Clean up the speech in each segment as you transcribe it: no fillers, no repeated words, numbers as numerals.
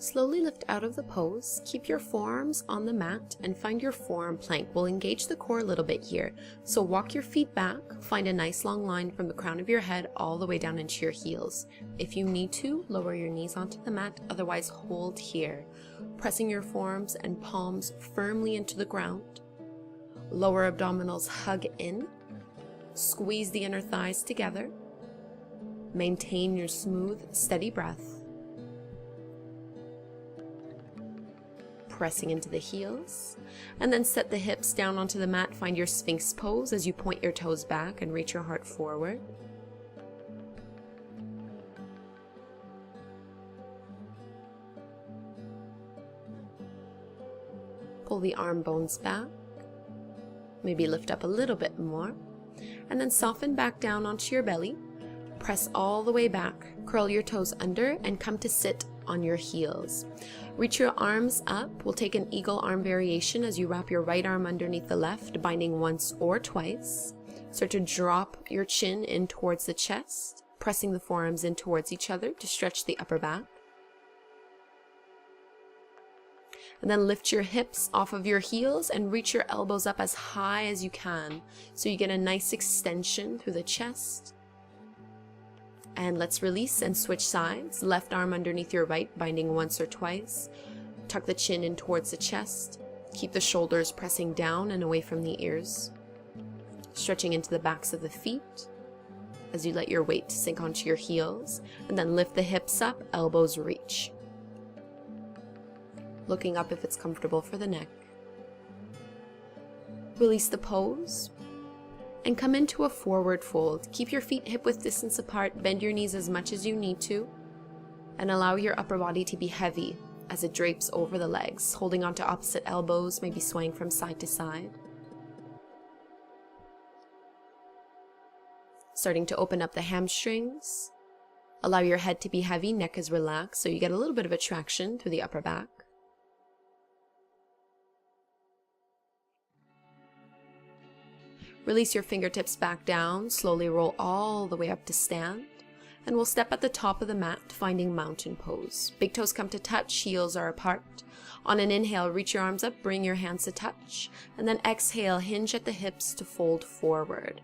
Slowly lift out of the pose, keep your forearms on the mat, and find your forearm plank. We'll engage the core a little bit here. So walk your feet back, find a nice long line from the crown of your head all the way down into your heels. If you need to, lower your knees onto the mat, otherwise hold here, pressing your forearms and palms firmly into the ground. Lower abdominals hug in, squeeze the inner thighs together, maintain your smooth, steady breath. Pressing into the heels, and then set the hips down onto the mat. Find your Sphinx pose as you point your toes back and reach your heart forward. Pull the arm bones back, maybe lift up a little bit more, and then soften back down onto your belly. Press all the way back, curl your toes under, and come to sit on your heels. Reach your arms up. We'll take an eagle arm variation as you wrap your right arm underneath the left, binding once or twice. Start to drop your chin in towards the chest, pressing the forearms in towards each other to stretch the upper back. And then lift your hips off of your heels and reach your elbows up as high as you can, so you get a nice extension through the chest. And let's release and switch sides. Left arm underneath your right, binding once or twice. Tuck the chin in towards the chest. Keep the shoulders pressing down and away from the ears. Stretching into the backs of the feet as you let your weight sink onto your heels. And then lift the hips up, elbows reach. Looking up if it's comfortable for the neck. Release the pose. And come into a forward fold. Keep your feet hip-width distance apart, bend your knees as much as you need to, and allow your upper body to be heavy as it drapes over the legs, holding onto opposite elbows, maybe swaying from side to side. Starting to open up the hamstrings. Allow your head to be heavy, neck is relaxed, so you get a little bit of a traction through the upper back. Release your fingertips back down, slowly roll all the way up to stand, and we'll step at the top of the mat, finding mountain pose. Big toes come to touch, heels are apart. On an inhale, reach your arms up, bring your hands to touch, and then exhale, hinge at the hips to fold forward.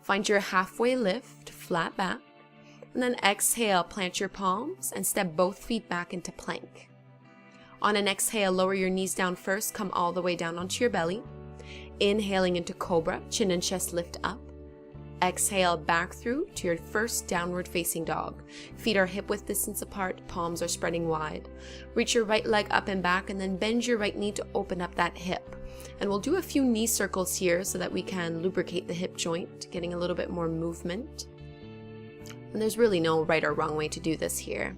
Find your halfway lift, flat back, and then exhale, plant your palms, and step both feet back into plank. On an exhale, lower your knees down first, come all the way down onto your belly. Inhaling into cobra, chin and chest lift up. Exhale back through to your first downward facing dog. Feet are hip-width distance apart, palms are spreading wide. Reach your right leg up and back, and then bend your right knee to open up that hip. And we'll do a few knee circles here so that we can lubricate the hip joint, getting a little bit more movement. And there's really no right or wrong way to do this here.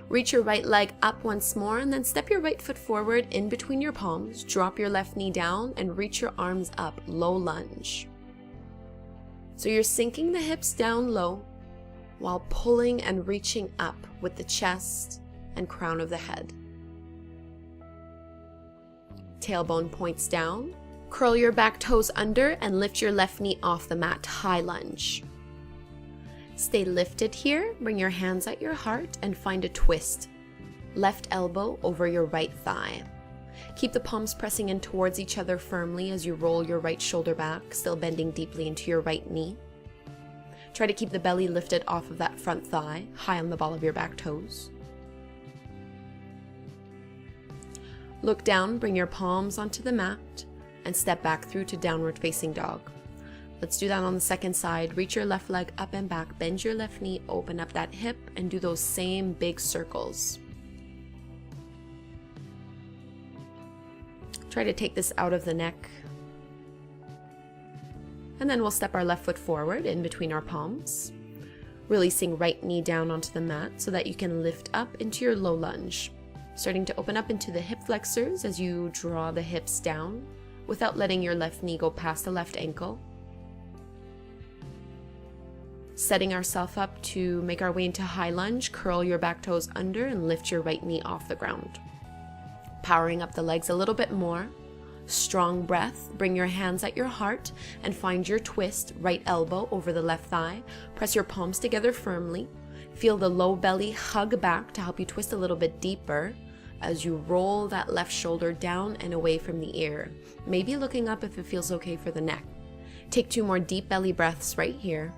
Reach your right leg up once more, and then step your right foot forward in between your palms. Drop your left knee down and reach your arms up, low lunge. So you're sinking the hips down low while pulling and reaching up with the chest and crown of the head. Tailbone points down. Curl your back toes under and lift your left knee off the mat, high lunge. Stay lifted here, bring your hands at your heart and find a twist. Left elbow over your right thigh. Keep the palms pressing in towards each other firmly as you roll your right shoulder back, still bending deeply into your right knee. Try to keep the belly lifted off of that front thigh, high on the ball of your back toes. Look down, bring your palms onto the mat, and step back through to downward facing dog. Let's do that on the second side. Reach your left leg up and back, bend your left knee, open up that hip, and do those same big circles. Try to take this out of the neck. And then we'll step our left foot forward in between our palms, releasing right knee down onto the mat so that you can lift up into your low lunge. Starting to open up into the hip flexors as you draw the hips down without letting your left knee go past the left ankle. Setting ourselves up to make our way into high lunge, curl your back toes under and lift your right knee off the ground. Powering up the legs a little bit more. Strong breath, bring your hands at your heart and find your twist, right elbow over the left thigh. Press your palms together firmly. Feel the low belly hug back to help you twist a little bit deeper as you roll that left shoulder down and away from the ear, maybe looking up if it feels okay for the neck. Take 2 more deep belly breaths right here.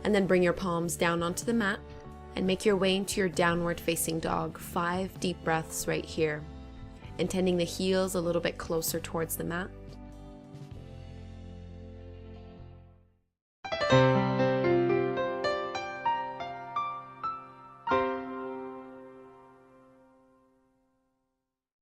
And then bring your palms down onto the mat and make your way into your downward facing dog. 5 deep breaths right here, intending the heels a little bit closer towards the mat.